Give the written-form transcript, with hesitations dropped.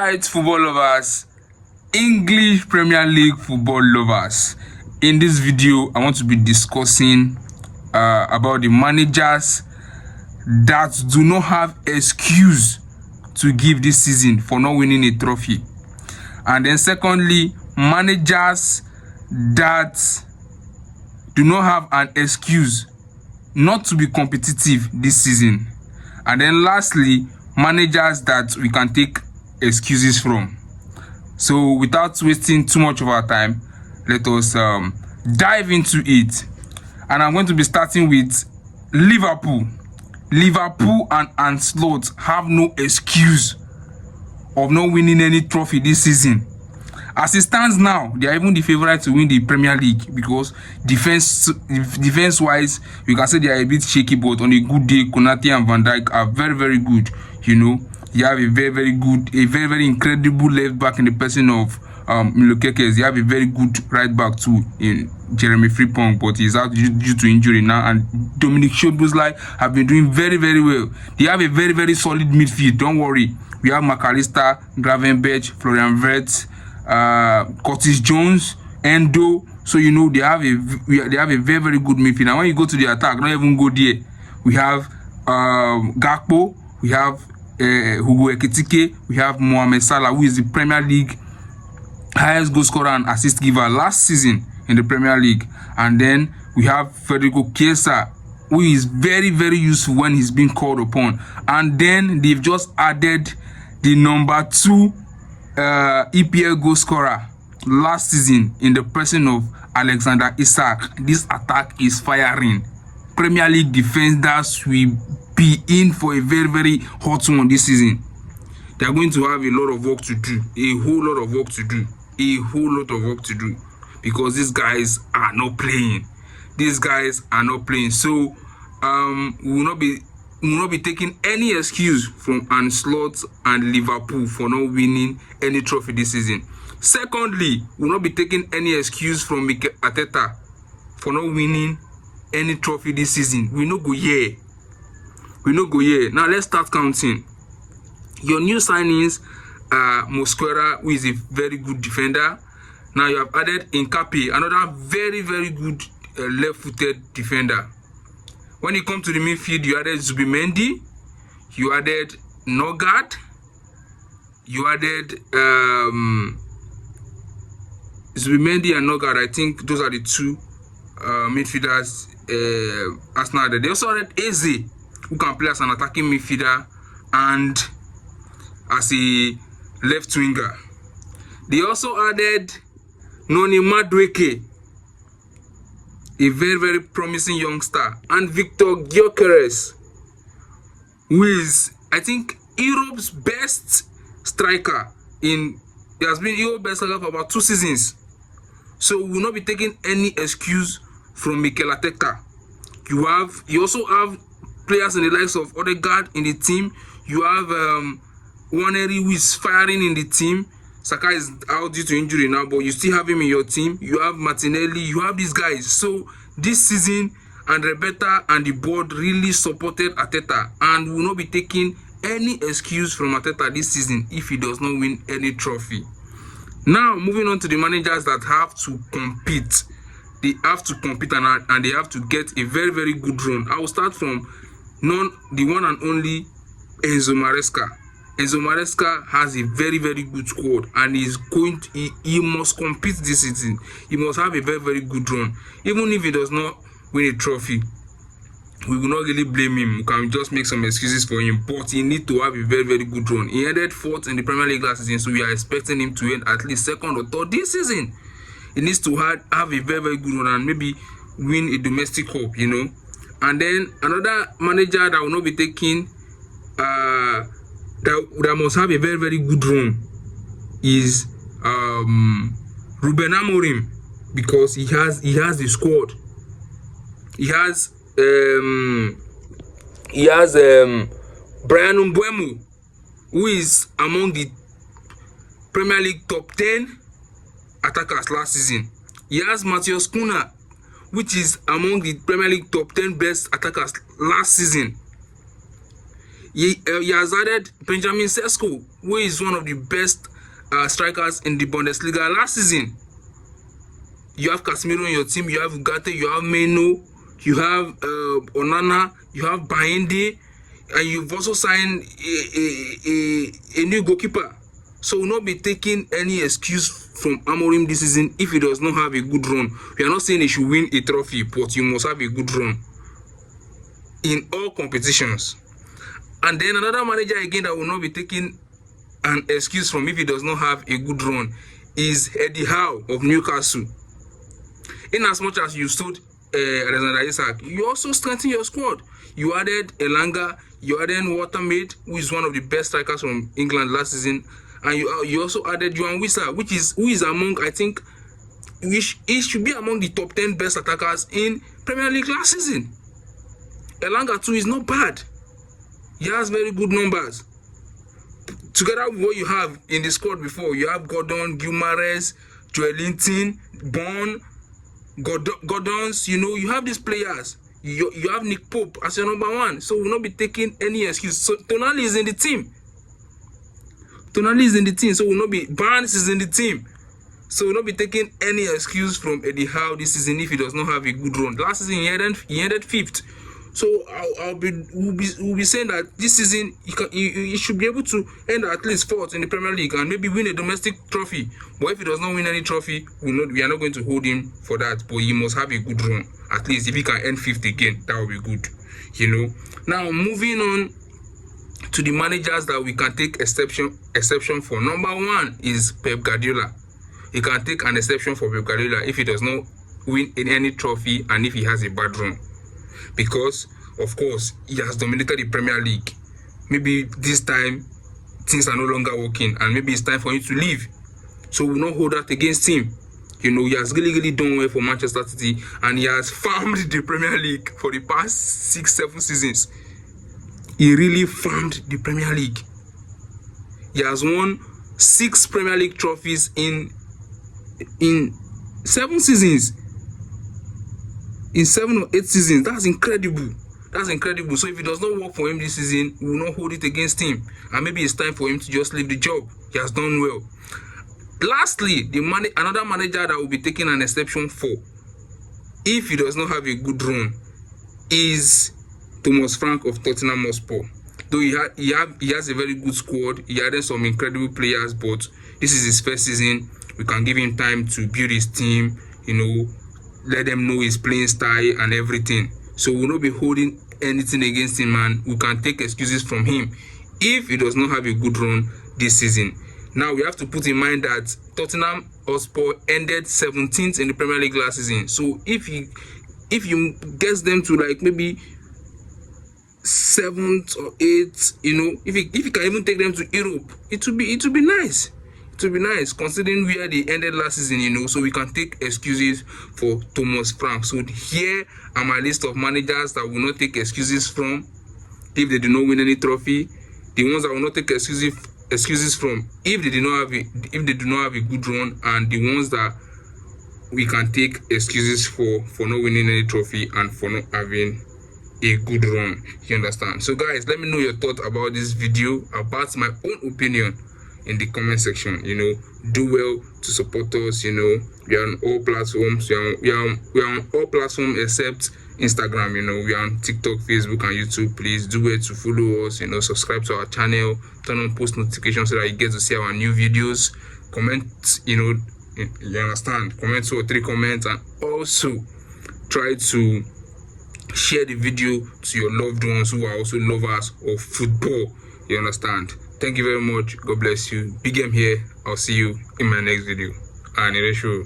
Alright, football lovers, English Premier League football lovers. In this video, I want to be discussing about the managers that do not have excuse to give this season for not winning a trophy. And then secondly, managers that do not have an excuse not to be competitive this season. And then lastly, managers that we can take excuses from. So without wasting too much of our time, let us dive into it. And I'm going to be starting with Liverpool. Liverpool and Ancelotti have no excuse of not winning any trophy this season. As it stands now, they are even the favorite to win the Premier League because defense-wise, you can say they are a bit shaky, but on a good day, Konate and Van Dijk are very, very good. You know, you have a very, very incredible left back in the person of Milo Kekes. You have a very good right back too in Jeremy Frimpong, but he's out due to injury now. And Dominic Szoboszlai have been doing very, very well. They have a very, very solid midfield. Don't worry. We have McAllister, Gravenberch, Florian Wirtz, Curtis Jones, Endo. So you know they have a very, very good midfield. And when you go to the attack, don't even go there. We have Gakpo, we have Hugo Ekitike, we have Mohamed Salah, who is the Premier League highest goal scorer and assist giver last season in the Premier League. And then we have Federico Chiesa, who is very, very useful when he's being called upon. And then they've just added the number 2 EPL goal scorer last season in the person of Alexander Isak. This attack is firing. Premier League defenders will be in for a very, very hot one this season. They are going to have a lot of work to do, a whole lot of work to do, because these guys are not playing. So we will not be taking any excuse from Ancelotti and Liverpool for not winning any trophy this season. Secondly, we will not be taking any excuse from Mikel Arteta for not winning any trophy this season. We no go here. Now let's start counting. Your new signings are Mosquera, who is a very good defender. Now you have added Nkapie, another very, very good left-footed defender. When you come to the midfield, you added Zubimendi, you added Nogard, you added Zubimendi and Nogard. I think those are the two midfielders Arsenal added. They also added Eze, who can play as an attacking midfielder and as a left winger. They also added Noni Madueke, a very, very promising youngster, and Victor Gyökeres, who is, I think, Europe's best striker. He has been Europe's best striker for about 2 seasons. So we will not be taking any excuse from Mikel Arteta. You also have players in the likes of Odegaard in the team. You have Waneri, who is firing in the team. Saka is out due to injury now, but you still have him in your team. You have Martinelli. You have these guys. So this season, Andre Beta and the board really supported Arteta, and we will not be taking any excuse from Arteta this season if he does not win any trophy. Now, moving on to the managers that have to compete. They have to compete and they have to get a very, very good run. I will start from the one and only Enzo Maresca. Enzo Maresca has a very, very good squad, and he must compete this season. He must have a very, very good run. Even if he does not win a trophy, we will not really blame him. We can just make some excuses for him, but he needs to have a very, very good run. He ended 4th in the Premier League last season, so we are expecting him to end at least 2nd or 3rd this season. He needs to have a very, very good run and maybe win a domestic cup, you know. And then another manager that will not be taking that must have a very, very good run is Ruben Amorim, because he has the squad. He has Brian Mbeumo, who is among the Premier League top 10 attackers last season. He has Matheus Cunha, which is among the Premier League top 10 best attackers last season. He has added Benjamin Sesko, who is one of the best strikers in the Bundesliga last season. You have Casemiro in your team, you have Ugarte, you have Meno, you have Onana, you have Bainde, and you've also signed a new goalkeeper. So we'll not be taking any excuse from Amorim this season if he does not have a good run. We are not saying he should win a trophy, but you must have a good run in all competitions. And then another manager again that will not be taking an excuse from if he does not have a good run is Eddie Howe of Newcastle. In as much as you sold Alexander Isak, you also strengthened your squad. You added Elanga, you added Watermaid, who is one of the best strikers from England last season, and you also added Johan Wissa, who is among, I think, he should be among the top 10 best attackers in Premier League last season. Elanga too is not bad. He has very good numbers. Together with what you have in the squad before, you have Gordon, Guimaraes, Joelinton, Bond, Gordons, you have these players. You have Nick Pope as your number one. So we'll not be taking any excuse. So Tonali is in the team. So we'll not be, Barnes is in the team. So we'll not be taking any excuse from Eddie Howe this season if he does not have a good run. Last season he ended 5th. So we'll be saying that this season he should be able to end at least 4th in the Premier League and maybe win a domestic trophy. But if he does not win any trophy, we are not going to hold him for that. But he must have a good run. At least if he can end 5th again, that will be good. Now moving on to the managers that we can take exception for. Number 1 is Pep Guardiola. You can take an exception for Pep Guardiola if he does not win any trophy and if he has a bad run. Because, of course, he has dominated the Premier League. Maybe this time, things are no longer working and maybe it's time for him to leave. So we will not hold that against him. He has really done well for Manchester City and he has farmed the Premier League for the past 6-7 seasons. He really farmed the Premier League. He has won 6 Premier League trophies in 7 seasons. In 7 or 8 seasons. That's incredible. So if it does not work for him this season, we will not hold it against him. And maybe it's time for him to just leave the job. He has done well. Lastly, another manager that will be taking an exception for, if he does not have a good run, is Thomas Frank of Tottenham Hotspur. Though he has a very good squad, he added some incredible players, but this is his first season. We can give him time to build his team, let them know his playing style and everything. So we'll not be holding anything against him, and we can take excuses from him if he does not have a good run this season. Now we have to put in mind that Tottenham Hotspur ended 17th in the Premier League last season. So if he gets them to like maybe 7th or 8th, if he can even take them to Europe, it will be nice. It will be nice considering where they ended last season, so we can take excuses for Thomas Frank. So here are my list of managers that will not take excuses from if they do not win any trophy. The ones that will not take excuses from if they do not have a good run, and the ones that we can take excuses for not winning any trophy and for not having a good run. You understand? So guys, let me know your thoughts about this video, about my own opinion in the comment section. Do well to support us. We are on all platforms. We are on all platforms except Instagram. We are on TikTok, Facebook, and YouTube. Please do well to follow us. Subscribe to our channel, turn on post notifications so that you get to see our new videos. Comment. You understand? Comment 2 or 3 comments, and also try to share the video to your loved ones who are also lovers of football. You understand? Thank you very much. God bless you. Big M here. I'll see you in my next video. And in the show.